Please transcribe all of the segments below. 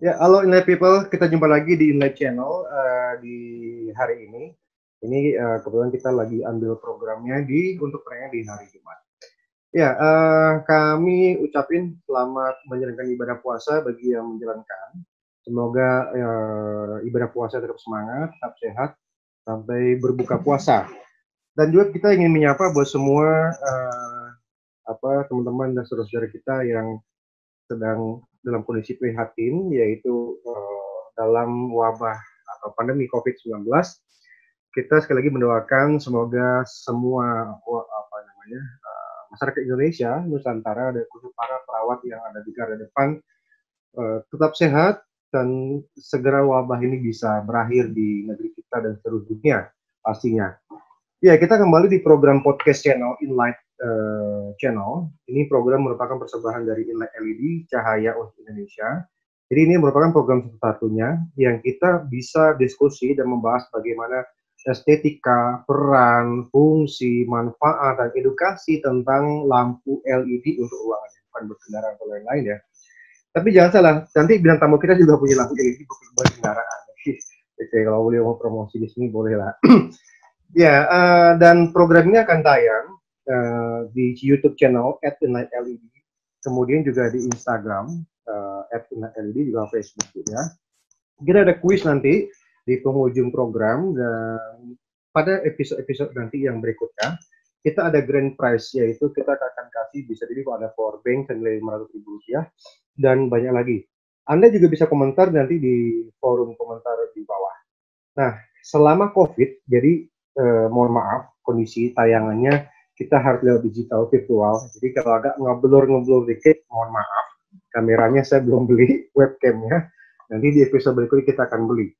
Ya, halo Inlight People, kita jumpa lagi di Inlight Channel di hari ini. Ini kebetulan kita lagi ambil programnya untuk tayang di hari Jumat. Ya, kami ucapin selamat menjalankan ibadah puasa bagi yang menjalankan. Semoga ibadah puasa tetap semangat, tetap sehat, sampai berbuka puasa. Dan juga kita ingin menyapa buat semua teman-teman dan saudara-saudara kita yang sedang dalam kondisi prihatin, yaitu dalam wabah atau pandemi COVID-19. Kita sekali lagi mendoakan semoga semua masyarakat Indonesia, Nusantara, dan khusus para perawat yang ada di garda depan tetap sehat dan segera wabah ini bisa berakhir di negeri kita dan seluruh dunia pastinya. Ya, kita kembali di program podcast channel Inlight Channel. Ini program merupakan persembahan dari Inlight LED Cahaya untuk Indonesia. Jadi ini merupakan program satu-satunya yang kita bisa diskusi dan membahas bagaimana estetika, peran, fungsi, manfaat, dan edukasi tentang lampu LED untuk ruangan, bukan berkendaraan atau lain-lain ya. Tapi jangan salah, nanti bintang tamu kita juga punya lampu LED buat kendaraan. Oke, kalau boleh mau promosi di sini boleh lah. Ya, dan program ini akan tayang di YouTube channel @inlightled, kemudian juga di Instagram @inlightled, juga Facebook juga. Kita ada kuis nanti di penghujung program, dan pada episode-episode nanti yang berikutnya kita ada grand prize, yaitu kita akan kasih bisa jadi ada power bank senilai Rp500.000 dan banyak lagi. Anda juga bisa komentar nanti di forum komentar di bawah. Nah, selama COVID, jadi mohon maaf, kondisi tayangannya kita harus lewat digital virtual. Jadi kalau agak ngeblur dikit, mohon maaf. Kameranya saya belum beli, webcamnya. Nanti di episode berikutnya kita akan beli.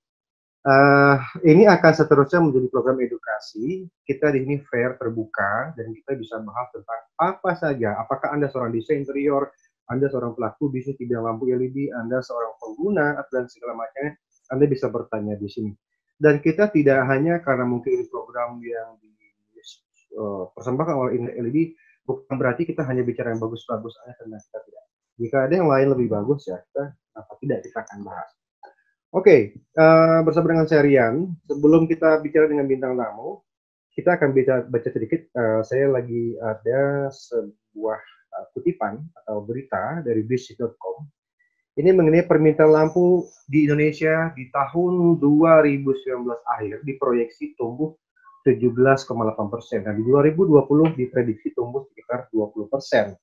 Ini akan seterusnya menjadi program edukasi. Kita di sini fair, terbuka, dan kita bisa bahas tentang apa saja. Apakah Anda seorang desain interior, Anda seorang pelaku bisnis di bidang lampu LED, Anda seorang pengguna, dan segala macamnya, Anda bisa bertanya di sini. Dan kita tidak hanya karena mungkin ini program yang dipersembahkan oleh LED, bukan berarti kita hanya bicara yang bagus-bagus aja, karena kita tidak. Jika ada yang lain lebih bagus ya, kita akan bahas. Oke, bersama dengan saya Rian, sebelum kita bicara dengan bintang tamu, kita akan baca sedikit. Saya lagi ada sebuah kutipan atau berita dari bisnis.com. Ini mengenai permintaan lampu di Indonesia di tahun 2019 akhir diproyeksi tumbuh 17,8%. Nah, di 2020 diprediksi tumbuh sekitar 20%.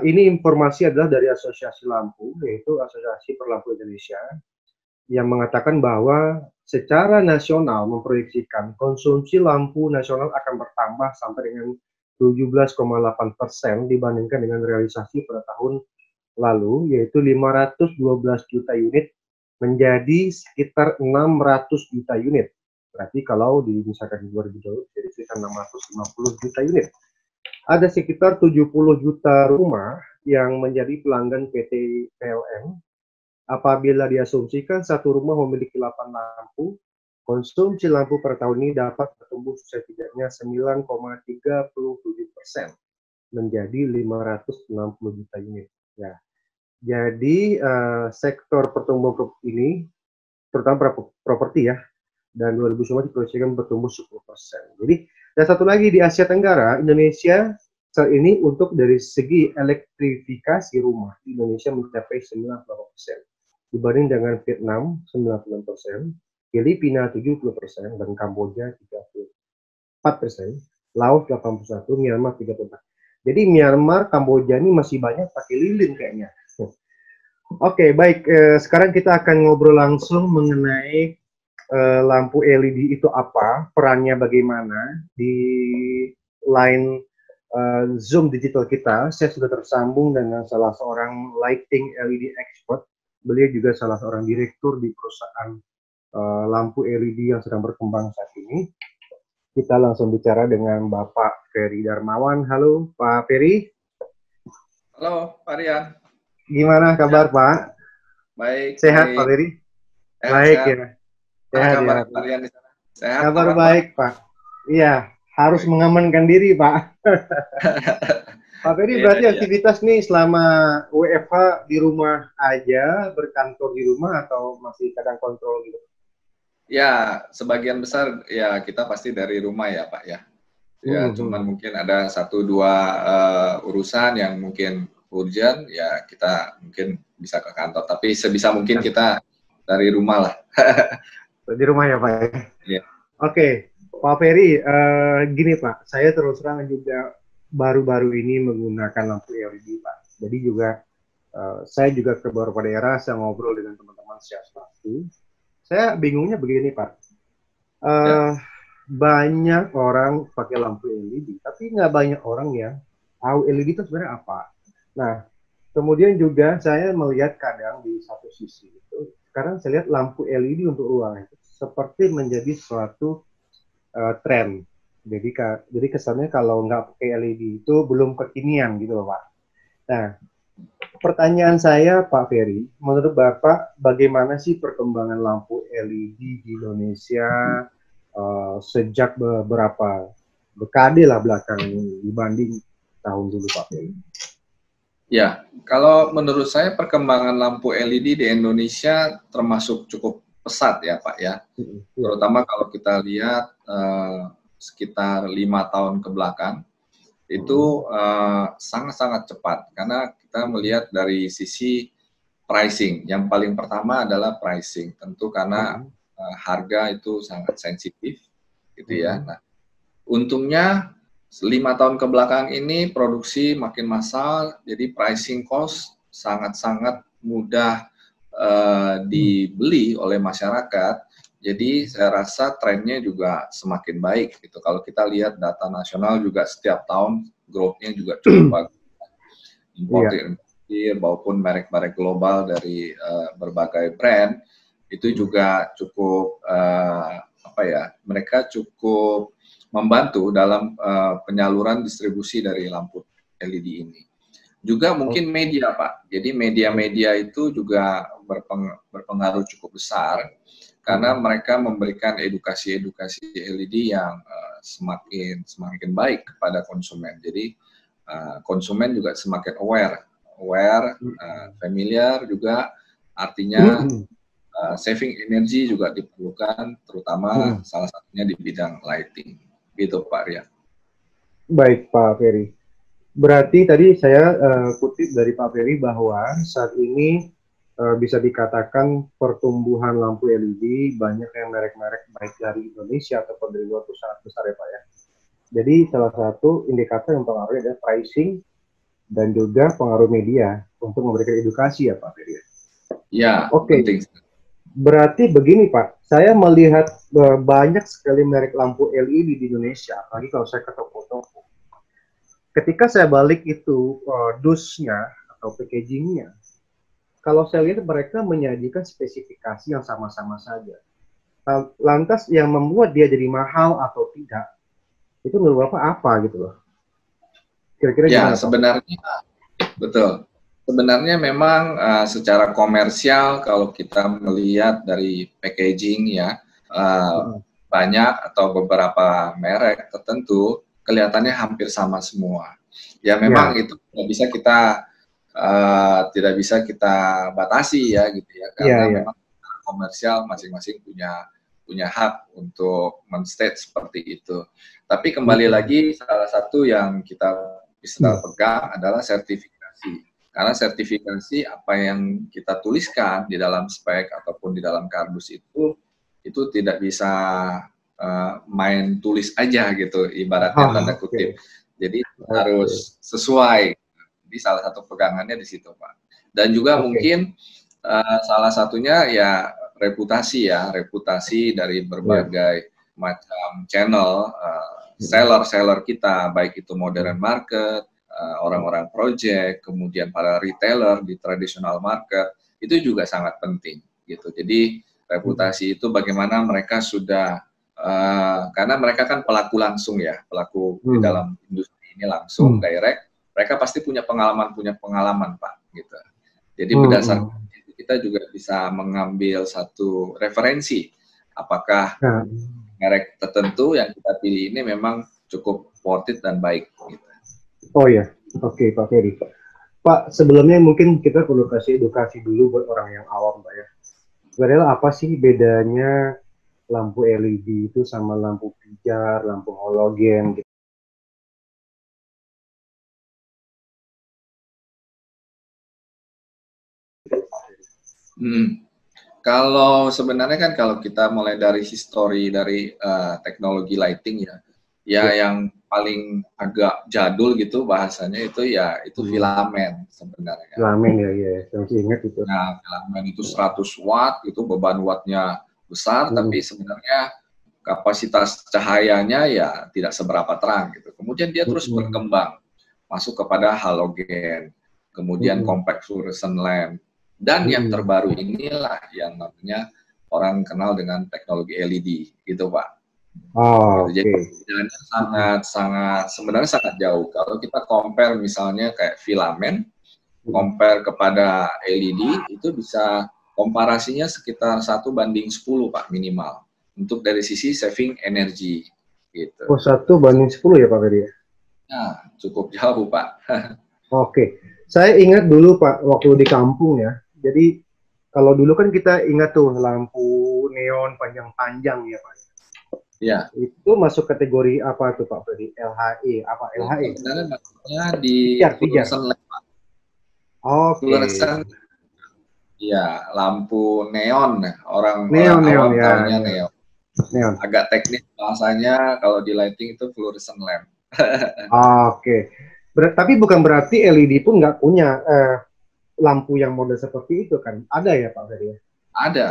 Ini informasi adalah dari Asosiasi Lampu, yaitu Asosiasi Perlampu Indonesia, yang mengatakan bahwa secara nasional memproyeksikan konsumsi lampu nasional akan bertambah sampai dengan 17,8% dibandingkan dengan realisasi pada tahun lalu, yaitu 512 juta unit menjadi sekitar 600 juta unit. Berarti kalau misalkan di 2020 jadi sekitar 650 juta unit. Ada sekitar 70 juta rumah yang menjadi pelanggan PT PLN. Apabila diasumsikan satu rumah memiliki 8 lampu, konsumsi lampu per tahun ini dapat bertumbuh setidaknya 9,37% menjadi 560 juta unit. Ya. Jadi sektor pertumbuhan ini, terutama properti ya, dan 2019 diproyeksikan bertumbuh 10%. Jadi, dan satu lagi di Asia Tenggara, Indonesia saat ini untuk dari segi elektrifikasi rumah, Indonesia mencapai 98%. Dibanding dengan Vietnam 99%, Filipina 70%, dan Kamboja 34%, Laos 81%, Myanmar 34%. Jadi Myanmar, Kamboja ini masih banyak pakai lilin kayaknya. Oke, baik. Sekarang kita akan ngobrol langsung mengenai lampu LED itu apa, perannya bagaimana. Di line Zoom digital kita, saya sudah tersambung dengan salah seorang lighting LED expert. Beliau juga salah seorang direktur di perusahaan lampu LED yang sedang berkembang saat ini. Kita langsung bicara dengan Bapak Ferry Darmawan. Halo, Pak Ferry. Halo, Pak Rian. Gimana kabar, Pak? Baik. Sehat, Pak Ferry? Baik ya. Sehat kabar, Pak Rian di sana? Sehat. Kabar baik, Pak. Iya, harus mengamankan diri, Pak. Pak Ferry Iya, berarti iya. aktivitas nih selama WFH di rumah aja, berkantor di rumah atau masih kadang kontrol gitu? Ya, sebagian besar ya kita pasti dari rumah ya Pak ya. Ya, cuman Mhm. mungkin ada satu dua urusan yang mungkin urgent, ya kita mungkin bisa ke kantor. Tapi sebisa mungkin Nah, kita dari rumah lah. di rumah ya Pak ya. Ya, Oke, Pak Ferry, gini Pak, saya terus terang juga baru-baru ini menggunakan lampu LED Pak. Jadi juga saya juga ke beberapa daerah, saya ngobrol dengan teman-teman swasta. Saya bingungnya begini Pak, ya, eh, banyak orang pakai lampu LED, tapi nggak banyak orang yang tahu LED itu sebenarnya apa. Nah, kemudian juga saya melihat kadang di satu sisi itu, sekarang saya lihat lampu LED untuk ruangan itu seperti menjadi suatu tren. Jadi kesannya kalau nggak pakai LED itu belum kekinian gitu loh Pak. Nah, pertanyaan saya Pak Ferry, menurut Bapak bagaimana sih perkembangan lampu LED di Indonesia sejak beberapa dekade lah belakang ini dibanding tahun dulu Pak Ferry? ya. Kalau menurut saya perkembangan lampu LED di Indonesia termasuk cukup pesat ya Pak ya. Ya. Terutama kalau kita lihat sekitar 5 tahun ke belakang. Itu sangat-sangat cepat karena kita melihat dari sisi pricing. Yang paling pertama adalah pricing, tentu karena harga itu sangat sensitif, gitu ya. Nah, untungnya 5 tahun ke belakang ini produksi makin massal, jadi pricing cost sangat-sangat mudah dibeli oleh masyarakat. Jadi saya rasa trennya juga semakin baik gitu. Kalau kita lihat data nasional juga setiap tahun growth-nya juga cukup bagus. Iya. Importir maupun merek-merek global dari berbagai brand itu juga cukup apa ya? Mereka cukup membantu dalam penyaluran distribusi dari lampu LED ini. Juga mungkin media, Pak. Jadi media-media itu juga berpengaruh cukup besar karena mereka memberikan edukasi-edukasi LED yang semakin baik kepada konsumen. Jadi konsumen juga semakin aware, familiar juga artinya saving energi juga diperlukan, terutama salah satunya di bidang lighting. Gitu, Pak Rian. Baik Pak Ferry. Berarti tadi saya kutip dari Pak Ferry bahwa saat ini bisa dikatakan pertumbuhan lampu LED banyak yang merek-merek baik dari Indonesia ataupun dari luar itu sangat besar ya Pak ya. Jadi salah satu indikator yang mempengaruhi adalah pricing dan juga pengaruh media untuk memberikan edukasi ya Pak Ferry. Ya, Oke, penting. berarti begini Pak, saya melihat banyak sekali merek lampu LED di Indonesia, apalagi kalau saya ke toko-toko. Ketika saya balik itu dusnya atau packagingnya, kalau saya lihat mereka menyajikan spesifikasi yang sama-sama saja. Lantas yang membuat dia jadi mahal atau tidak, itu menurut Bapak apa gitu loh? Kira-kira Ya, gimana Pak? sebenarnya betul. Sebenarnya memang secara komersial kalau kita melihat dari packaging ya banyak atau beberapa merek tertentu kelihatannya hampir sama semua. Ya memang Ya, itu tidak bisa kita batasi ya gitu ya iya, karena iya. memang komersial masing-masing punya hak untuk men-state seperti itu. Tapi kembali lagi salah satu yang kita bisa pegang adalah sertifikasi. Karena sertifikasi apa yang kita tuliskan di dalam spek ataupun di dalam kardus itu tidak bisa main tulis aja gitu, ibaratnya tanda kutip. Jadi harus sesuai. Jadi salah satu pegangannya di situ, Pak. Dan juga mungkin salah satunya ya reputasi dari berbagai macam channel seller kita, baik itu modern market, orang-orang project, kemudian para retailer di traditional market, itu juga sangat penting gitu. Jadi reputasi itu bagaimana mereka sudah karena mereka kan pelaku langsung ya, pelaku di dalam industri ini langsung direct, mereka pasti punya pengalaman Pak gitu. Jadi berdasarkan itu kita juga bisa mengambil satu referensi apakah merek tertentu yang kita pilih ini memang cukup worth it dan baik gitu. Oh ya, Oke, Pak Ferry. Pak, sebelumnya mungkin kita perlu kasih edukasi dulu buat orang yang awam, Pak ya. Sebenarnya apa sih bedanya lampu LED itu sama lampu pijar, lampu halogen gitu? Hmm. Kalau sebenarnya kan kalau kita mulai dari histori dari teknologi lighting ya, ya Ya, yang paling agak jadul gitu bahasanya itu ya itu hmm. filamen sebenarnya. Ramen ya, ya, saya masih ingat itu. Nah, filamen itu 100 watt, itu beban wattnya besar, Hmm. tapi sebenarnya kapasitas cahayanya ya tidak seberapa terang gitu. Kemudian dia terus Hmm. berkembang, masuk kepada halogen, kemudian Hmm. compact fluorescent lamp, dan yang Hmm. terbaru inilah yang namanya orang kenal dengan teknologi LED, gitu Pak. Oh, Gitu. Jadi oke. perbedaannya Hmm. sangat sebenarnya sangat jauh. Kalau kita compare misalnya kayak filamen, Hmm. compare kepada LED itu bisa komparasinya sekitar 1:10 Pak minimal untuk dari sisi saving energi gitu. Oh, 1:10 ya Pak Ferry ya? Nah, cukup jauh Pak. Oke. Saya ingat dulu Pak, waktu di kampung ya. Jadi kalau dulu kan kita ingat tuh lampu neon panjang-panjang ya Pak. Ya, Itu masuk kategori apa tuh Pak Ferry? LHE, apa itu LHE? sebenarnya maksudnya di Pijar, pijar. fluorescent lamp. Oke. Fluorescent ya, lampu neon. Orang-orang Neon, awam neon ya, taunya ya. neon. Neon. Agak teknis bahasanya kalau di lighting itu fluorescent lamp. Oke. Tapi bukan berarti LED pun nggak punya lampu yang model seperti itu kan? Ada ya Pak Ferry ya? Ada.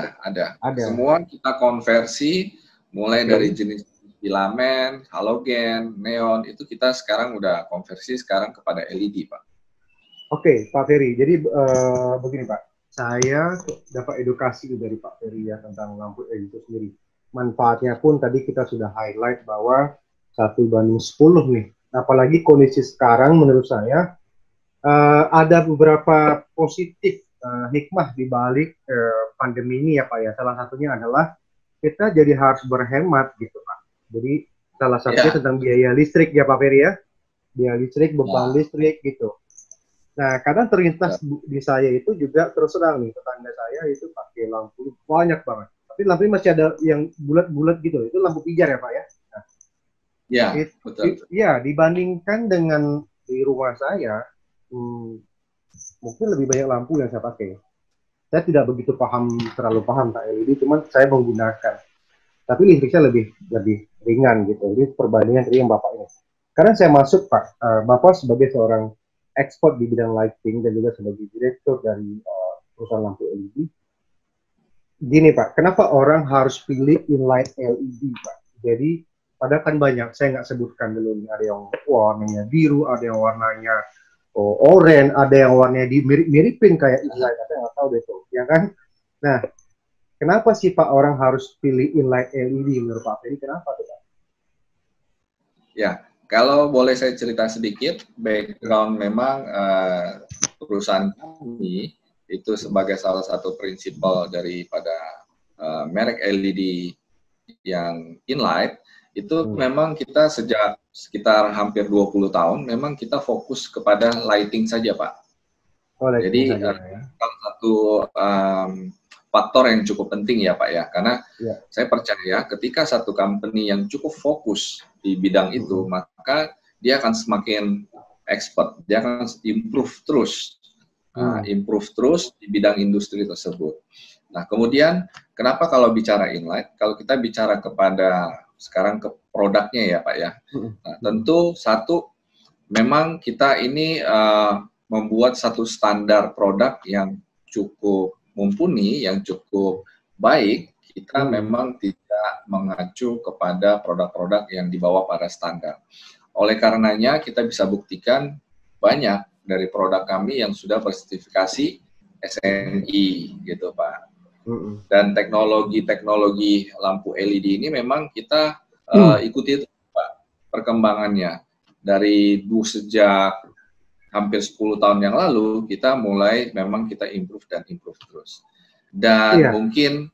Ada. Semua kita konversi mulai dari Oke. jenis filamen, halogen, neon itu kita sekarang udah konversi sekarang kepada LED, Pak. Oke, Pak Ferry. Jadi begini Pak, saya dapat edukasi dari Pak Ferry ya tentang lampu LED itu sendiri. Manfaatnya pun tadi kita sudah highlight bahwa 1:10 nih. Apalagi kondisi sekarang menurut saya ada beberapa positif hikmah di balik pandemi ini ya Pak ya. Salah satunya adalah kita jadi harus berhemat gitu Pak. Jadi salah satunya Ya, tentang biaya listrik ya Pak Ferry ya. Biaya listrik, beban ya, listrik gitu. Nah, kadang ya, terlintas di saya itu juga terus terang nih, tetangga saya itu pakai lampu banyak banget. Tapi lampunya masih ada yang bulat-bulat gitu. Itu lampu pijar ya, Pak ya. Nah, ya, betul. ya dibandingkan dengan di rumah saya, hmm, mungkin lebih banyak lampu yang saya pakai. Saya tidak begitu terlalu paham tentang LED, cuman saya menggunakan. Tapi listriknya lebih lebih ringan gitu. Ini perbandingan tadi yang Bapak ini. Karena saya masuk Pak, Bapak sebagai seorang ekspor di bidang lighting dan juga sebagai direktur dari perusahaan lampu LED. Gini Pak, kenapa orang harus pilih inlight LED Pak? Jadi padahal kan banyak, saya nggak sebutkan dulu nih, ada yang warnanya biru, ada yang warnanya oranye, ada yang warnanya mirip-miripin kayak inlight, saya nggak tahu deh tuh, ya kan? Nah, kenapa sih Pak orang harus pilih inlight LED menurut Pak Ferry? Kenapa tuh Pak? Ya, kalau boleh saya cerita sedikit, background memang perusahaan kami itu sebagai salah satu prinsipal daripada merek LED yang inlight, itu Hmm. memang kita sejak sekitar hampir 20 tahun, memang kita fokus kepada lighting saja, Pak. Oh, lighting Jadi saja ya. salah satu faktor yang cukup penting ya Pak ya, karena Ya. saya percaya ketika satu company yang cukup fokus di bidang itu, Hmm. maka dia akan semakin expert, dia akan Hmm. improve terus di bidang industri tersebut. Nah kemudian kenapa kalau bicara inlight, kalau kita bicara kepada sekarang ke produknya ya Pak ya, Hmm. nah, Hmm. tentu satu memang kita ini membuat satu standar produk yang cukup mumpuni, yang cukup baik, kita Hmm. memang tidak mengacu kepada produk-produk yang di bawah pada standar. Oleh karenanya, kita bisa buktikan banyak dari produk kami yang sudah bersertifikasi SNI, gitu Pak. Hmm. Dan teknologi-teknologi lampu LED ini memang kita Hmm. ikuti itu, Pak, perkembangannya. Dari sejak hampir 10 tahun yang lalu, kita mulai memang kita improve dan improve terus. Dan Iya. mungkin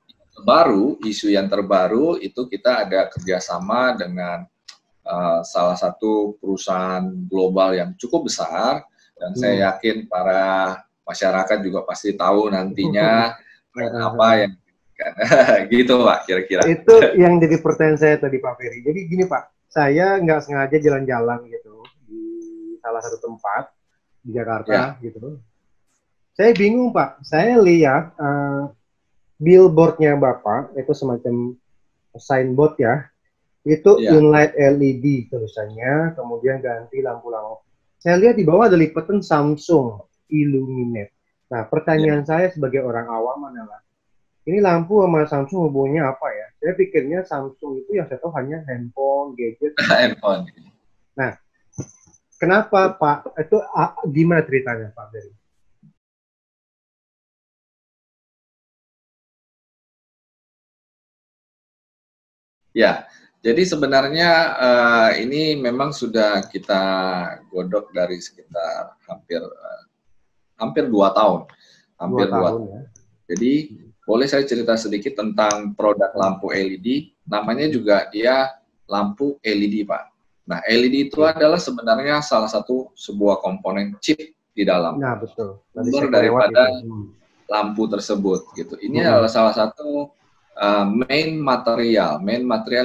isu yang terbaru itu kita ada kerjasama dengan salah satu perusahaan global yang cukup besar, dan saya yakin para masyarakat juga pasti tahu nantinya apa yang gitu Pak kira-kira. Itu yang jadi pertanyaan saya tadi Pak Ferry. Jadi gini Pak, saya nggak sengaja jalan-jalan gitu di salah satu tempat di Jakarta gitu. Saya bingung Pak, saya lihat billboardnya Bapak itu semacam signboard ya, itu inlight LED tulisannya, kemudian ganti lampu-lampu. Saya lihat di bawah ada lipatan Samsung Illuminate. Nah, pertanyaan saya sebagai orang awam adalah, ini lampu sama Samsung hubungannya apa ya? Saya pikirnya Samsung itu yang saya tahu hanya handphone, gadget. Handphone. Nah, kenapa Pak? Itu gimana ceritanya Pak Ferry? Ya, jadi sebenarnya ini memang sudah kita godok dari sekitar hampir 2 tahun, hampir 2 tahun. Ya. Jadi boleh saya cerita sedikit tentang produk lampu LED. Namanya juga dia lampu LED, Pak. Nah, LED itu adalah sebenarnya salah satu sebuah komponen chip di dalam. Nah, betul. Sumber daripada lampu tersebut, gitu. Ini adalah salah satu main material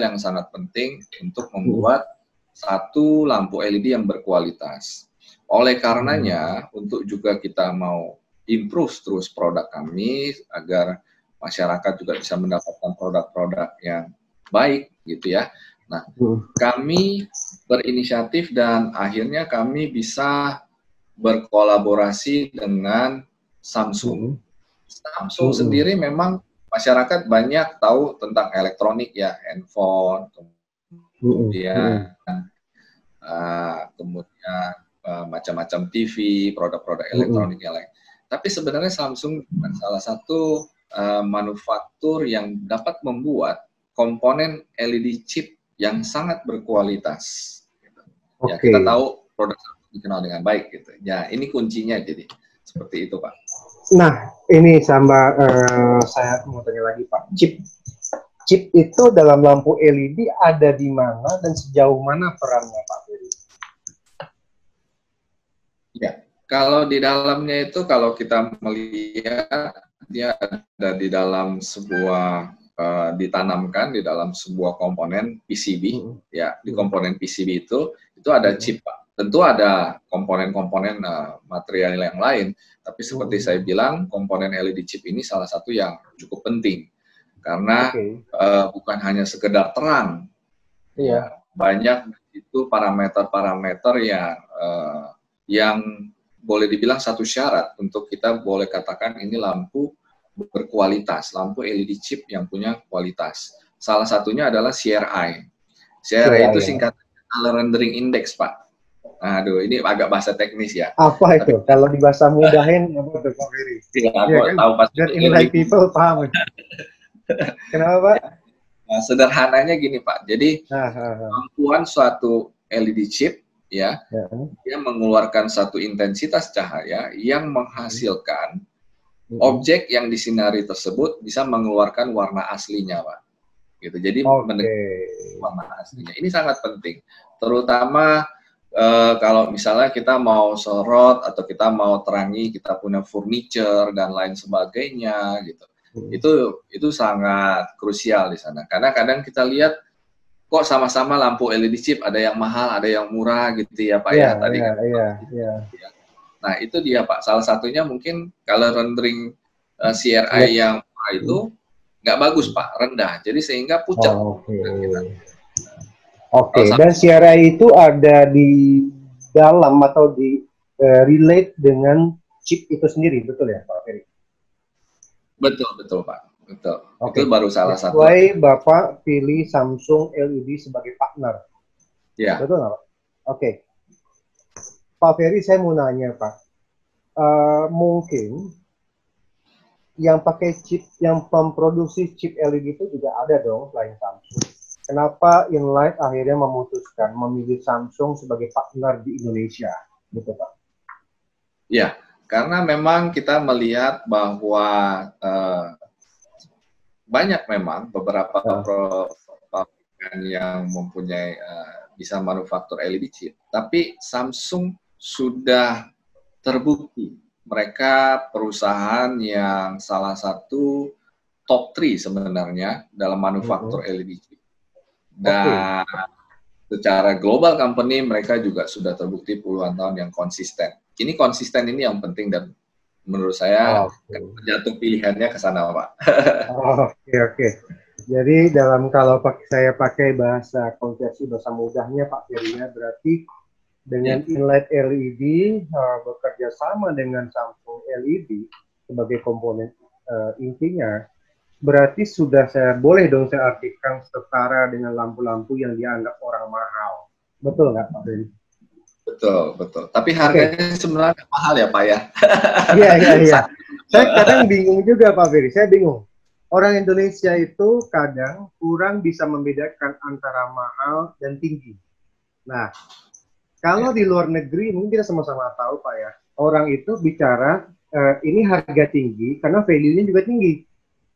yang sangat penting untuk membuat satu lampu LED yang berkualitas. Oleh karenanya, untuk juga kita mau improve terus produk kami agar masyarakat juga bisa mendapatkan produk-produk yang baik, gitu ya. Nah, kami berinisiatif dan akhirnya kami bisa berkolaborasi dengan Samsung. Samsung sendiri memang masyarakat banyak tahu tentang elektronik ya, handphone, kemudian macam-macam TV, produk-produk elektronik yang lain. Tapi sebenarnya Samsung salah satu manufaktur yang dapat membuat komponen LED chip yang sangat berkualitas. Ya, kita tahu produk dikenal dengan baik gitu. Ya, ini kuncinya jadi seperti itu Pak. Nah, ini sama saya mau tanya lagi Pak. Chip itu dalam lampu LED ada di mana dan sejauh mana perannya Pak Ferry? Ya, kalau di dalamnya itu kalau kita melihat dia ada di dalam sebuah ditanamkan di dalam sebuah komponen PCB ya, di komponen PCB itu ada chip Pak. Tentu ada komponen-komponen material yang lain, tapi seperti saya bilang komponen LED chip ini salah satu yang cukup penting karena bukan hanya sekedar terang, ya banyak itu parameter-parameter yang boleh dibilang satu syarat untuk kita boleh katakan ini lampu berkualitas, lampu LED chip yang punya kualitas. Salah satunya adalah CRI. CRI itu singkatan color rendering index Pak. Aduh, ini agak bahasa teknis ya. Apa itu? Tapi, kalau di bahasa mudahin apa tuh Pak Ferry? Iya, aku tahu pasti. Dan inlight people paham. Kenapa Pak? Nah, sederhananya gini Pak. Jadi kemampuan suatu LED chip ya, dia mengeluarkan satu intensitas cahaya yang menghasilkan objek yang disinari tersebut bisa mengeluarkan warna aslinya Pak. Gitu. Jadi warna aslinya. Ini sangat penting. Terutama kalau misalnya kita mau sorot atau kita mau terangi, kita punya furniture dan lain sebagainya gitu. Itu sangat krusial di sana. Karena kadang kita lihat kok sama-sama lampu LED chip, ada yang mahal, ada yang murah gitu ya Pak ya tadi. Nah, itu dia Pak. Salah satunya mungkin color rendering CRI yang itu nggak bagus Pak, rendah. Jadi sehingga pucat. Dan CRI itu ada di dalam atau di relate dengan chip itu sendiri, betul ya Pak Ferry? Betul Pak, betul. Itu baru salah satu. Why Bapak pilih Samsung LED sebagai partner? Ya. Betul nggak Pak? Pak Ferry, saya mau nanya Pak, mungkin yang pakai chip, yang memproduksi chip LED itu juga ada dong selain Samsung. Kenapa Inlight akhirnya memutuskan memilih Samsung sebagai partner di Indonesia, gitu Pak? Ya, karena memang kita melihat bahwa banyak memang beberapa pabrikan yang mempunyai bisa manufaktur LED chip. Tapi Samsung sudah terbukti mereka perusahaan yang salah satu top 3 sebenarnya dalam manufaktur LED chip. Dan secara global company mereka juga sudah terbukti puluhan tahun yang konsisten. Ini konsisten ini yang penting dan menurut saya jatuh pilihannya ke sana, Pak. Oke. Jadi kalau saya pakai bahasa konversi bahasa mudahnya Pak Ferry, berarti dengan inlet LED bekerja sama dengan Samsung LED sebagai komponen intinya, berarti sudah boleh dong saya artikan setara dengan lampu-lampu yang dianggap orang mahal. Betul nggak Pak Ferry? Betul. Tapi harganya sebenarnya mahal ya Pak ya? Iya. Saya kadang bingung juga Pak Ferry, saya bingung. Orang Indonesia itu kadang kurang bisa membedakan antara mahal dan tinggi. Nah, kalau di luar negeri mungkin kita sama-sama tahu Pak ya, orang itu bicara ini harga tinggi karena value-nya juga tinggi.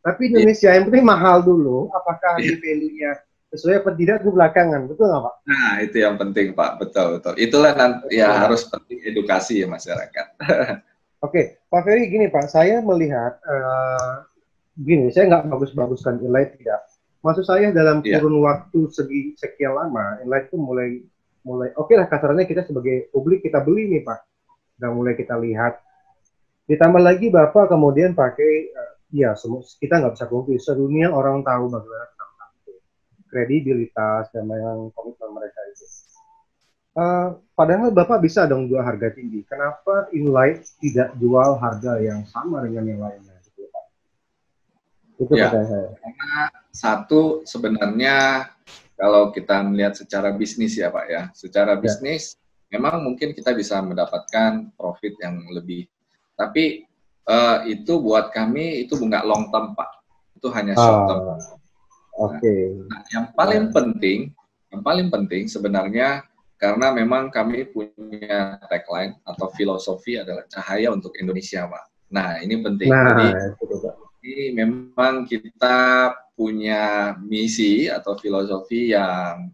Tapi Indonesia yang penting mahal dulu, apakah di value-nya sesuai apa tidak itu belakangan, betul nggak Pak? Nah, itu yang penting Pak, betul. Itulah nanti ya harus penting edukasi ya masyarakat. Oke, Pak Ferry gini Pak, saya melihat gini, saya nggak bagus-baguskan inlight tidak. Maksud saya dalam kurun waktu sekian lama, inlight itu mulai oke lah kasarnya kita sebagai publik kita beli nih Pak. Udah mulai kita lihat. Ditambah lagi Bapak kemudian pakai, kita nggak bisa pungkiri, sedunia orang tahu bagaimana kredibilitas dan memang komitmen mereka itu. Padahal Bapak bisa dong jual harga tinggi. Kenapa inlight tidak jual harga yang sama dengan yang lainnya? Itu pertanyaan saya. Karena satu sebenarnya kalau kita melihat secara bisnis ya Pak ya, secara bisnis memang mungkin kita bisa mendapatkan profit yang lebih. Tapi itu buat kami itu nggak long term Pak, itu hanya short term. Nah, yang paling penting sebenarnya karena memang kami punya tagline atau filosofi adalah cahaya untuk Indonesia Pak. Nah ini penting. Jadi memang kita punya misi atau filosofi yang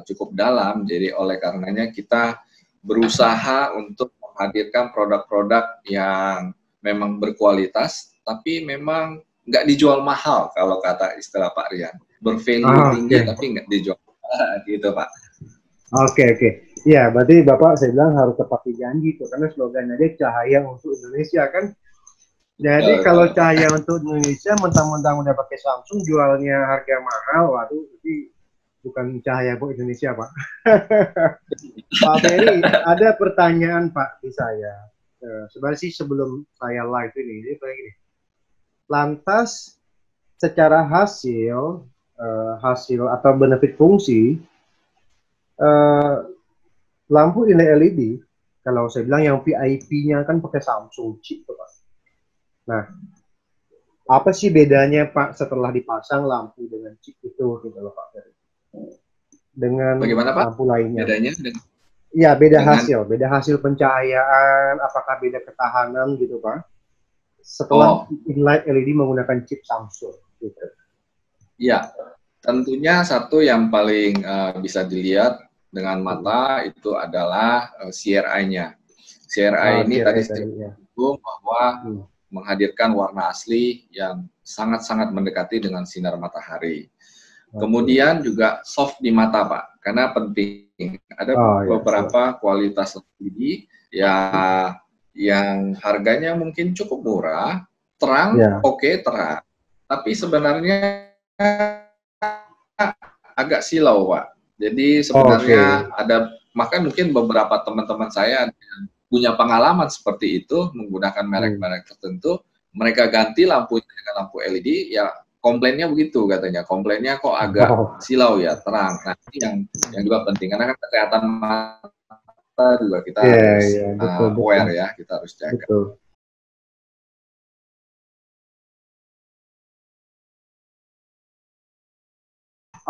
cukup dalam, jadi oleh karenanya kita berusaha untuk menghadirkan produk-produk yang memang berkualitas, tapi memang nggak dijual mahal kalau kata istilah Pak Rian, bervalue tinggi tapi nggak dijual mahal, gitu Pak. Oke. Ya, berarti Bapak saya bilang harus tepati janji tuh, karena slogannya dia cahaya untuk Indonesia kan. Jadi kalau cahaya untuk Indonesia, mentang-mentang udah pakai Samsung, jualnya harga mahal, waduh, jadi bukan cahaya buat Indonesia, Pak. Pak Ferry, ada pertanyaan Pak di saya. Sebenarnya sih sebelum saya live ini, jadi kayak gini. Lantas, secara hasil atau benefit fungsi, lampu inlet LED, kalau saya bilang yang VIP-nya kan pakai Samsung chip, Pak. Nah, apa sih bedanya Pak setelah dipasang lampu dengan chip itu gitu loh Pak Ferry? Dengan bagaimana, Pak? Lampu lainnya. Bedanya? Iya, beda hasil pencahayaan, apakah beda ketahanan gitu Pak? Setelah inlight LED menggunakan chip Samsung gitu. Iya, tentunya satu yang paling bisa dilihat dengan mata itu adalah CRI-nya. CRI ini tadi saya bilang bahwa menghadirkan warna asli yang sangat-sangat mendekati dengan sinar matahari. Kemudian juga soft di mata, Pak, karena penting. Ada beberapa kualitas LED yang harganya mungkin cukup murah, terang, terang. Tapi sebenarnya agak silau, Pak. Jadi sebenarnya maka mungkin beberapa teman-teman saya yang punya pengalaman seperti itu menggunakan merek-merek tertentu, mereka ganti lampunya dengan lampu LED, ya komplainnya begitu katanya, komplainnya kok agak silau ya, terang. Nah ini yang juga penting karena kan kesehatan mata juga kita harus aware ya, kita harus jaga.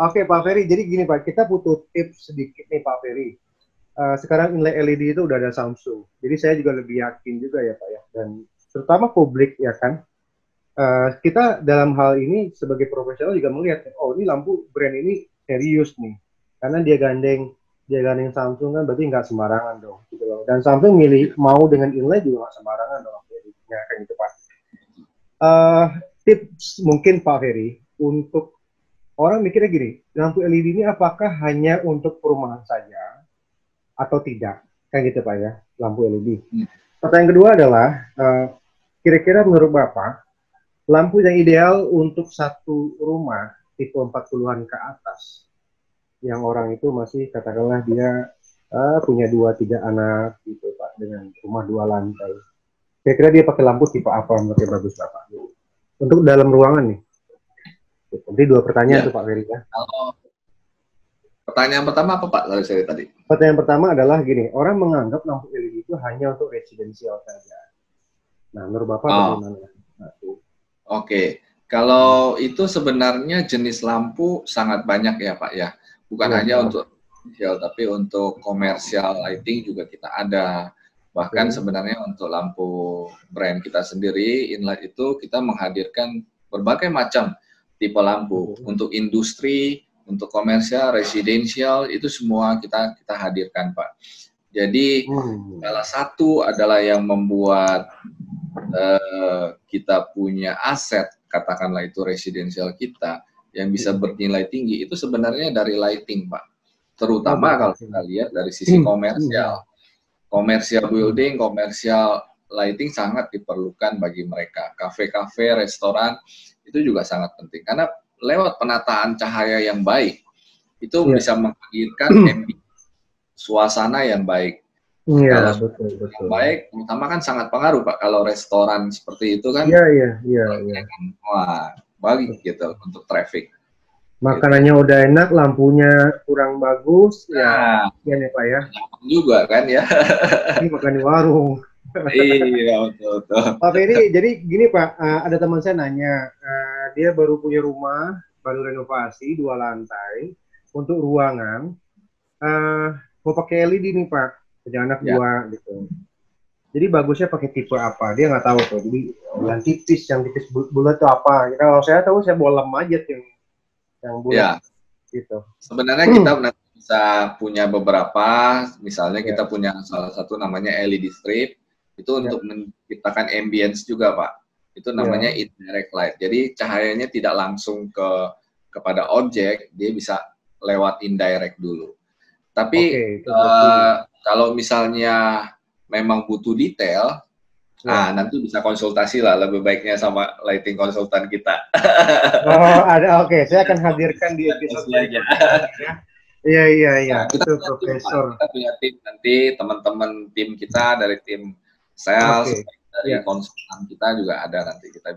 Oke Pak Ferry, jadi gini Pak, kita butuh tips sedikit nih Pak Ferry. Sekarang inlet LED itu udah ada Samsung, jadi saya juga lebih yakin juga ya Pak ya, dan terutama publik ya kan, kita dalam hal ini sebagai profesional juga melihat, oh ini lampu brand ini serius nih, karena dia gandeng Samsung kan berarti nggak sembarangan dong gitu loh. Dan Samsung milih mau dengan inlay juga nggak sembarangan dong, ya kayak gitu Pak. Eh, Tips mungkin Pak Ferry untuk orang mikirnya gini, lampu LED ini apakah hanya untuk perumahan saja atau tidak? Kayak gitu Pak ya, lampu LED. Hmm. Pertanyaan kedua adalah, kira-kira menurut Bapak, lampu yang ideal untuk satu rumah tipe 40-an ke atas, yang orang itu masih katakanlah dia punya 2 3 anak gitu Pak, dengan rumah 2 lantai. Kira-kira dia pakai lampu tipe apa menurut bagus Bapak? Untuk dalam ruangan nih. Jadi 2 pertanyaan Ya, tuh Pak Ferry ya. kalau pertanyaan pertama apa Pak dari saya tadi? Pertanyaan pertama adalah gini, orang menganggap lampu LED itu hanya untuk residensial saja. Nah, menurut Bapak Oh, bagaimana? Satu. oke. Kalau itu sebenarnya jenis lampu sangat banyak ya Pak ya. Bukan Iya, hanya betul. untuk residential, tapi untuk komersial lighting juga kita ada. Bahkan Oke. sebenarnya untuk lampu brand kita sendiri, Inlight itu kita menghadirkan berbagai macam tipe lampu. Oke. Untuk industri, untuk komersial, residensial, itu semua kita hadirkan Pak. Jadi Hmm. salah satu adalah yang membuat kita punya aset, katakanlah itu residensial kita, yang bisa bernilai tinggi, itu sebenarnya dari lighting, Pak. Oh, Terutama dari kalau lighting. kita lihat dari sisi komersial. Komersial Hmm. building, komersial lighting sangat diperlukan bagi mereka. Kafe-kafe, restoran, itu juga sangat penting. Karena lewat penataan cahaya yang baik, itu Iya. bisa menghadirkan suasana yang baik. Iya, Kalau betul, yang betul. baik, terutama kan sangat pengaruh Pak. Kalau restoran seperti itu kan, Iya, iya, iya, iya. wah, baik gitu untuk traffic. Gitu. Makanannya udah enak, lampunya kurang bagus, ya Nah, ya nih Pak ya. juga kan ya. Ini makan di warung. Iya, betul, betul. Pak Ferry, jadi gini Pak, ada teman saya nanya, dia baru punya rumah, baru renovasi 2 lantai untuk ruangan, eh mau pakai LED nih Pak, punya anak Ya, 2 gitu. Jadi bagusnya pakai tipe apa? Dia nggak tahu tuh. Jadi yang tipis bulat itu apa? Kalau saya tahu saya bolam aja tuh yang bulat ya. gitu. Sebenarnya kita nanti bisa punya beberapa, misalnya Ya, kita punya salah satu namanya LED strip, itu ya, untuk menciptakan ambience juga, Pak. Itu namanya ya. indirect light. Jadi cahayanya tidak langsung kepada objek, dia bisa lewat indirect dulu. Oke, Tapi itu berarti. kalau misalnya memang butuh detail, Ya. nanti bisa konsultasi lah lebih baiknya sama lighting konsultan kita. Oh, ada. Oke, saya akan hadirkan di episode Aja. berikutnya mungkin ya. Iya, iya, iya. Nah, kita Itu punya tim, Pak. Profesor. Kita punya tim nanti teman-teman tim kita dari tim sales, Oke. dari Ya. konsultan kita juga ada nanti kita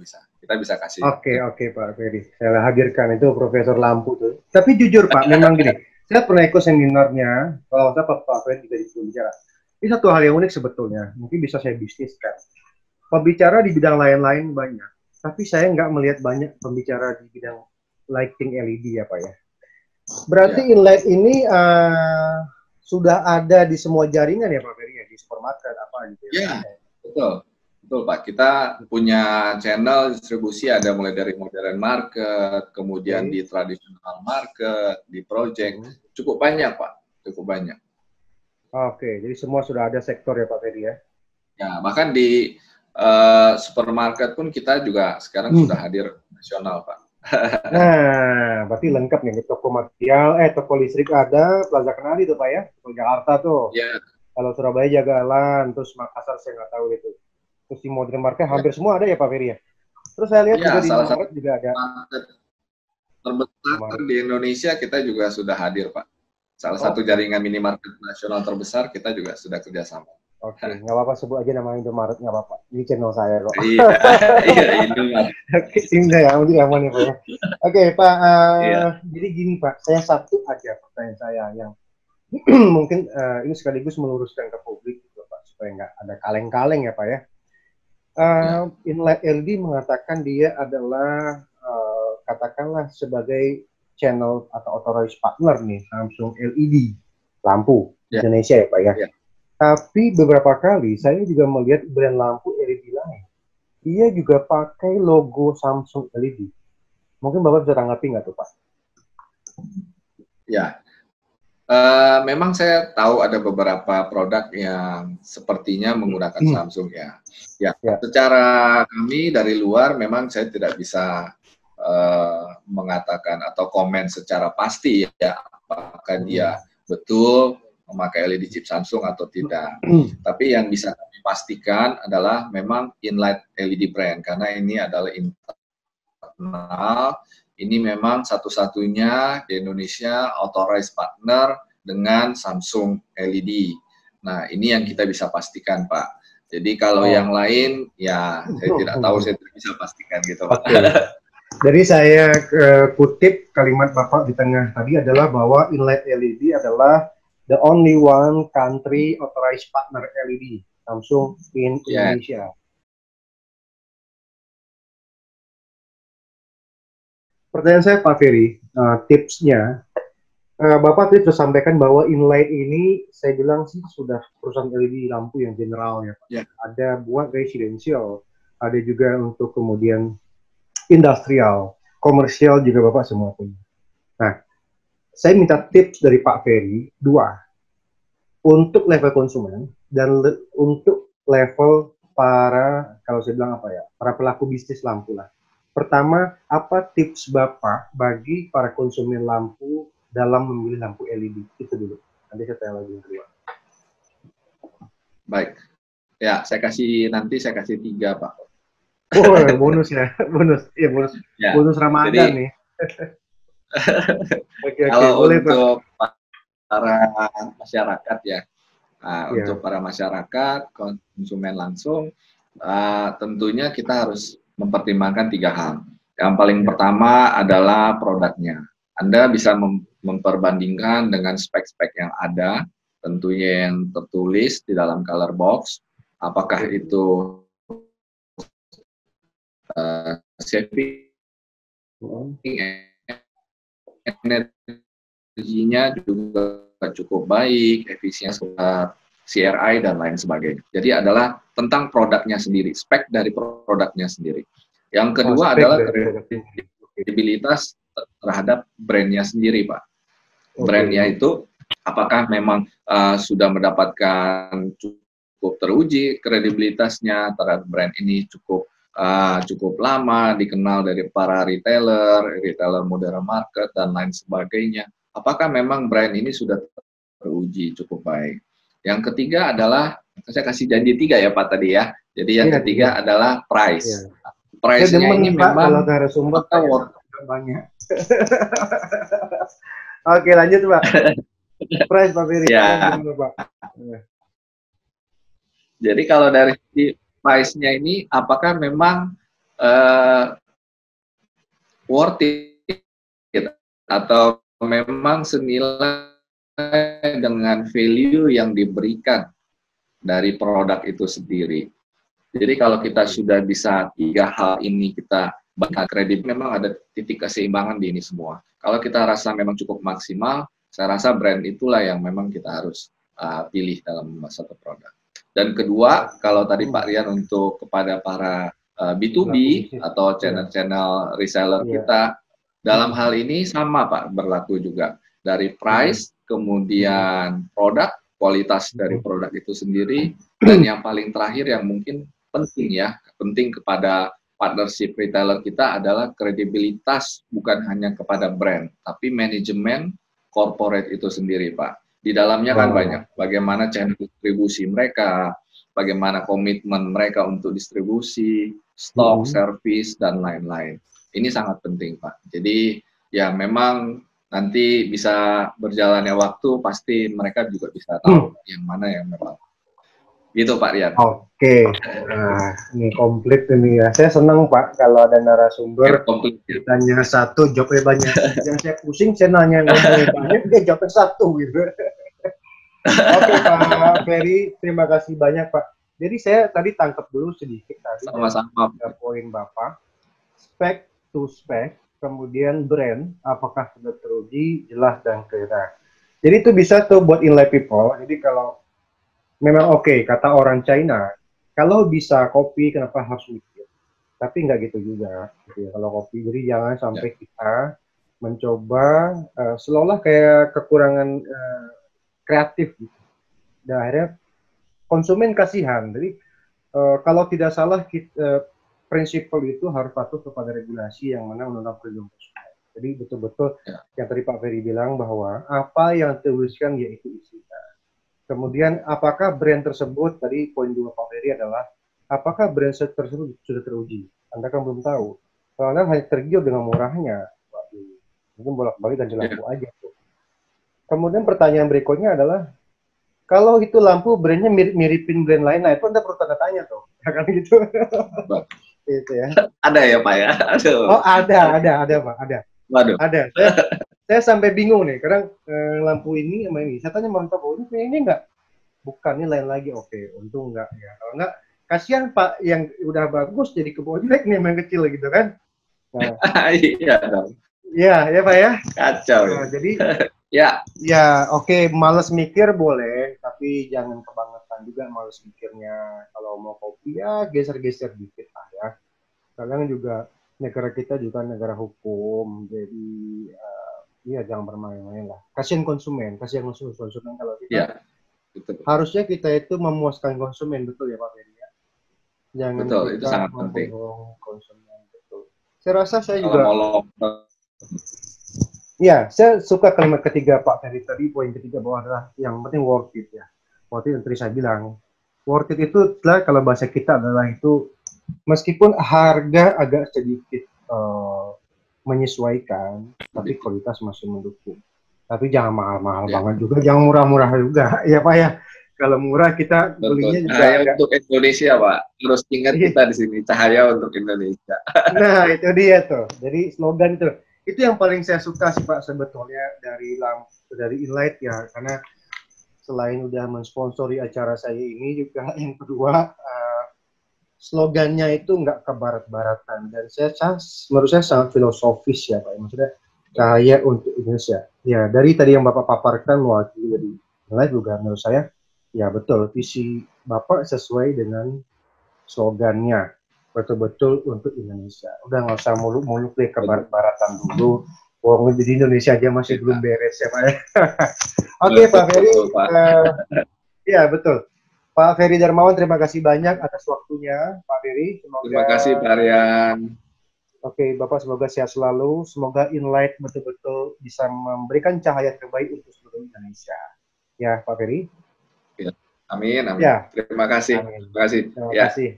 bisa kasih. Oke, oke Pak Ferry. Saya hadirkan itu Profesor Lampu tuh. Tapi jujur Pak, memang gini. Saya pernah ikut seminarnya. Kalau saya Pak Ferry juga disuruh bicara. Ini satu hal yang unik sebetulnya. Mungkin bisa saya bisniskan. Pembicara di bidang lain-lain banyak. Tapi saya nggak melihat banyak pembicara di bidang lighting LED ya Pak ya. Berarti Ya, inlet ini sudah ada di semua jaringan ya Pak Ferry ya? Di supermarket apa gitu ya? ya, betul. Betul, Pak. Kita punya channel distribusi ada mulai dari modern market, kemudian Oke. di traditional market, di project. Hmm. Cukup banyak, Pak. Cukup banyak. Oke, jadi semua sudah ada sektor ya Pak Ferry ya? Ya, bahkan di supermarket pun kita juga sekarang sudah hadir nasional, Pak. Nah, berarti lengkap nih, toko material, toko listrik ada, Plaza Kenari tuh Pak ya, toko Jakarta tuh. Ya, Kalau Surabaya Jagalan, terus Makassar saya nggak tahu itu. Terus di Modern Market ya, hampir semua ada ya Pak Ferry ya. Terus saya lihat ya, juga di salah satu Indomaret juga ada. market terbesar Indomaret. di Indonesia kita juga sudah hadir, Pak. Salah satu Oke, jaringan minimarket nasional terbesar kita juga sudah kerjasama. oke, nggak apa-apa sebut aja nama Indomaret nggak apa-apa. Ini channel saya kok. Iya, iya Indomaret. Oke, ini saya yang aman ya Pak ya. Oke Pak, Iya, jadi gini Pak, saya satu aja pertanyaan saya yang mungkin ini sekaligus meluruskan ke publik gitu, Pak, supaya nggak ada kaleng-kaleng ya Pak ya. ya, Inlight LED mengatakan dia adalah katakanlah sebagai channel atau authorized partner nih Samsung LED lampu ya, Indonesia ya Pak ya. ya. Tapi beberapa kali saya juga melihat brand lampu LED lain, dia juga pakai logo Samsung LED. Mungkin Bapak bisa tanggapi nggak tuh Pak? Ya. Memang saya tahu ada beberapa produk yang sepertinya menggunakan Samsung ya. Ya, Ya. secara kami dari luar memang saya tidak bisa mengatakan atau komen secara pasti ya apakah dia betul memakai LED chip Samsung atau tidak. Tapi yang bisa kami pastikan adalah memang inline LED brand karena ini adalah internal. Ini memang satu-satunya di Indonesia authorized partner dengan Samsung LED. Nah, ini yang kita bisa pastikan, Pak. Jadi kalau yang lain, ya saya tidak tahu, saya tidak bisa pastikan gitu, Pak. Oke. Jadi saya kutip kalimat Bapak di tengah tadi adalah bahwa inlet LED adalah the only one country authorized partner LED Samsung in Indonesia. Pertanyaan saya Pak Ferry, tipsnya, Bapak tadi sudah sampaikan bahwa inlight ini saya bilang sih sudah perusahaan LED lampu yang general ya Pak. Ada buat residential, ada juga untuk kemudian industrial, komersial juga Bapak semua punya. Nah, saya minta tips dari Pak Ferry, 2, untuk level konsumen dan untuk level para, kalau saya bilang apa ya, para pelaku bisnis lampu lah. Pertama, apa tips Bapak bagi para konsumen lampu dalam memilih lampu LED? Itu dulu. Nanti saya tanya lagi yang kedua. Baik. Ya, saya kasih 3, Pak. Oh, bonus ya. Bonus. Iya, bonus. Ya, bonus Ramadan jadi, nih. Kalau boleh, untuk Pak. Para masyarakat ya, untuk para masyarakat, konsumen langsung, tentunya kita harus mempertimbangkan 3 hal. Yang paling pertama adalah produknya. Anda bisa memperbandingkan dengan spek-spek yang ada, tentunya yang tertulis di dalam color box, apakah itu saving energinya juga cukup baik, efisiensi CRI dan lain sebagainya. Jadi adalah tentang produknya sendiri, spek dari produknya sendiri. Yang kedua adalah kredibilitas terhadap brandnya sendiri, Pak. Brandnya itu apakah memang sudah mendapatkan cukup teruji kredibilitasnya terhadap brand ini cukup lama, dikenal dari para retailer modern market dan lain sebagainya. Apakah memang brand ini sudah teruji cukup baik? Yang ketiga adalah, saya kasih janji 3 ya Pak tadi ya. Jadi yang ketiga adalah price. Price-nya ini memang kalau narasumber banyak. Oke, lanjut Pak. Price Pak Ferry. Ya. Jadi kalau dari price-nya ini apakah memang worth it atau memang senilai dengan value yang diberikan dari produk itu sendiri. Jadi kalau kita sudah bisa 3 hal ini kita berikan kredit, memang ada titik keseimbangan di ini semua. Kalau kita rasa memang cukup maksimal, saya rasa brand itulah yang memang kita harus pilih dalam satu produk. Dan kedua, kalau tadi Pak Rian untuk kepada para B2B atau channel-channel reseller kita, dalam hal ini sama Pak, berlaku juga. Dari price, kemudian produk, kualitas dari produk itu sendiri, dan yang paling terakhir yang mungkin penting kepada partnership retailer kita adalah kredibilitas bukan hanya kepada brand, tapi manajemen corporate itu sendiri Pak. Di dalamnya kan banyak, bagaimana channel distribusi mereka, bagaimana komitmen mereka untuk distribusi, stok, servis, dan lain-lain. Ini sangat penting Pak. Jadi ya memang nanti bisa berjalannya waktu, pasti mereka juga bisa tahu yang mana yang memang. Gitu Pak Rian. Oke, nah ini komplit ini ya. Saya senang Pak kalau ada narasumber ditanya satu, jawabnya banyak. Yang saya pusing, saya nanya ngomongnya banyak, dia jawabnya satu gitu. Oke Pak Ferry, terima kasih banyak Pak. Jadi saya tadi tangkap dulu sedikit tadi. Sama-sama. Poin Bapak, spek to spek, kemudian brand, apakah sudah teruji, jelas dan clear. Jadi itu bisa tuh buat inlay people. Jadi kalau memang kata orang China, kalau bisa kopi kenapa harus mikir? Tapi nggak gitu juga. Gitu ya, kalau kopi, jadi jangan sampai kita mencoba seolah kayak kekurangan kreatif gitu. Dan akhirnya konsumen kasihan. Jadi kalau tidak salah prinsipal itu harus patuh kepada regulasi yang mana undang-undang perlindungan konsumen. Jadi betul-betul yang tadi Pak Ferry bilang bahwa apa yang dituliskan yaitu isinya. Kemudian apakah brand tersebut, tadi poin 2 Pak Ferry adalah apakah brand tersebut sudah teruji? Anda kan belum tahu. Kalau Anda hanya tergiur dengan murahnya, mungkin bolak-balik ganti lampu aja tuh. Kemudian pertanyaan berikutnya adalah kalau itu lampu brandnya mirip-miripin brand lain, nah itu Anda perlu tanda tanya tuh, ya kan gitu. Itu ya. Ada ya Pak ya? Aduh. Oh ada Pak, ada. Waduh. Ada. Saya sampai bingung nih, kadang lampu ini sama ini. Saya tanya mantap, oh ini enggak? Bukan, ini lain lagi. Oke, untung enggak ya. Kalau enggak, kasihan Pak yang udah bagus jadi kebawah jelek nih yang kecil gitu kan. Nah, iya dong. Iya, ya Pak ya. Kacau. Nah, jadi ya oke, males mikir boleh, tapi jangan kebangetan juga males mikirnya. Kalau mau kopi ya geser-geser dikit lah ya. Kadang juga negara kita juga negara hukum, jadi ya jangan bermain-main lah. Kasihan konsumen kalau kita betul. harusnya kita itu memuaskan konsumen, betul ya Pak Ferry ya. Jangan betul, kita itu sangat penting. Konsumen, betul. Saya rasa saya kalau juga ya, saya suka kalimat ketiga Pak Ferry tadi, poin ketiga bahwa adalah yang penting worth it ya. Worth it yang tadi saya bilang. Worth it itu adalah kalau bahasa kita adalah itu meskipun harga agak sedikit menyesuaikan, tapi kualitas masih mendukung. Tapi jangan mahal-mahal banget juga, jangan murah-murah juga, ya Pak ya. Kalau murah kita belinya juga cahaya untuk Indonesia Pak. Terus ingat kita di sini, cahaya untuk Indonesia. Nah itu dia tuh. Jadi slogan itu yang paling saya suka sih Pak sebetulnya dari Inlight ya, karena selain udah mensponsori acara saya ini juga yang kedua slogannya itu nggak ke barat-baratan dan menurut saya sangat filosofis ya Pak. Maksudnya cahaya untuk Indonesia. Ya dari tadi yang Bapak paparkan mewakili dari Inlight juga menurut saya ya betul visi Bapak sesuai dengan slogannya betul-betul untuk Indonesia. Udah nggak usah muluk-muluk deh ke barat-baratan dulu. Wong di Indonesia aja masih belum beres ya Pak ya. Oke Pak Ferry. Ya betul. Pak Ferry Darmawan, terima kasih banyak atas waktunya, Pak Ferry. Terima kasih Pak Rian. Oke, Bapak semoga sehat selalu. Semoga Inlight betul-betul bisa memberikan cahaya terbaik untuk seluruh Indonesia. Ya, Pak Ferry. Ya. Amin, amin. Ya. Terima kasih. Amin. Terima kasih. Terima kasih.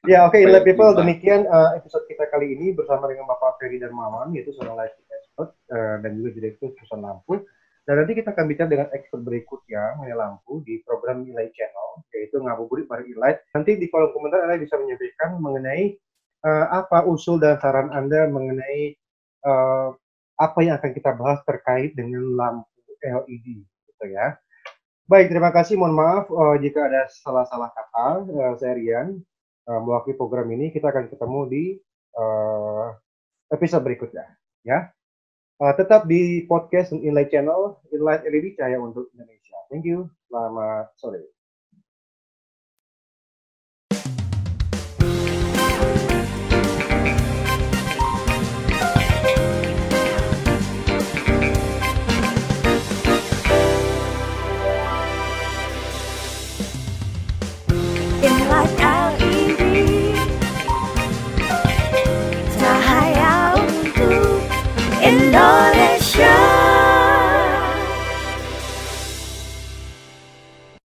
Ya. Oke, Inlight People, demikian episode kita kali ini bersama dengan Bapak Ferry Darmawan, yaitu seorang lighting expert dan juga direktur perusahaan lampu. Dan nanti kita akan bicara dengan expert berikutnya mengenai lampu di program Inlight Channel, yaitu Ngabuburit bareng Inlight. Nanti di kolom komentar Anda bisa menyampaikan mengenai apa usul dan saran Anda mengenai apa yang akan kita bahas terkait dengan lampu LED, gitu ya. Baik, terima kasih. Mohon maaf jika ada salah-salah kata. Saya Rian, mewakili program ini. Kita akan ketemu di episode berikutnya, ya. Tetap di podcast Inlight Channel, Inlight LED Cahaya untuk Indonesia. Thank you. Selamat sore.